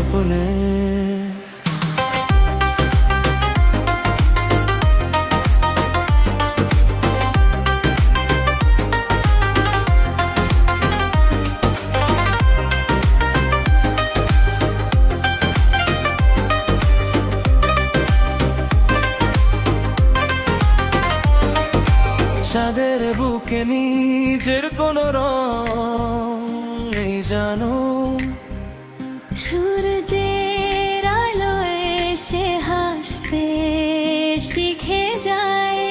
স্বপ্নে। চাঁদের বুকে নিজের কোনো রং নেই জানো, সূর্যের আলো এসে হাসতে শিখে যায়।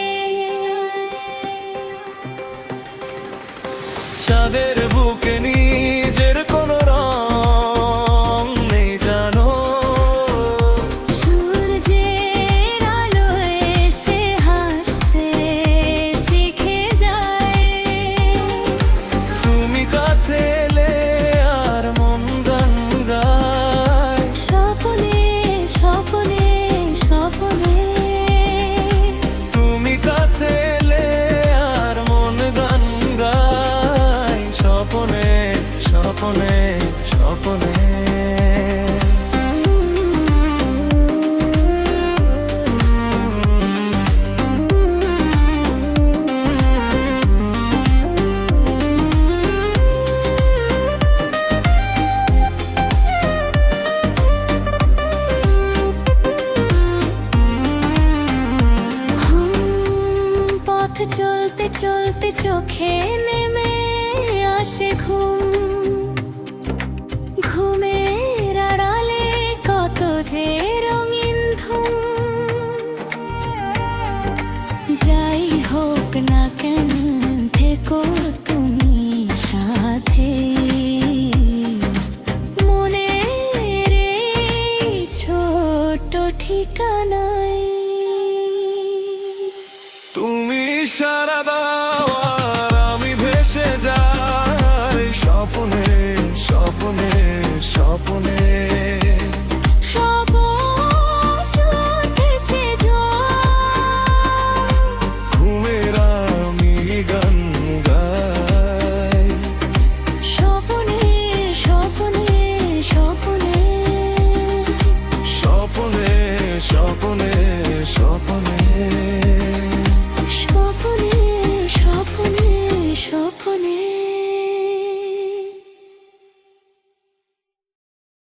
চাঁদের বুকে নিজের কোনো রং নেই জানো, সূর্যের আলো এসে হাসতে শিখে যায়। তুমি কাছে এলে আর মন গান গায়, স্বপ্নে স্বপ্নে স্বপ্নে। তুমি কাছে এলে আর মন গান গায়, স্বপ্নে স্বপ্নে স্বপ্নে। পথ চলতে চলতে চোখে নেমে আসে ঘুম, ঘুমের আড়ালে কত যে রঙিন ধুম। যাই হোক না কেন থেকো তুমি সাথে, মনের এই ছোট ঠিকানায়। তুমি সারা দাও আর আমি ভেসে যাই, স্বপ্নে স্বপ্নে স্বপ্নে।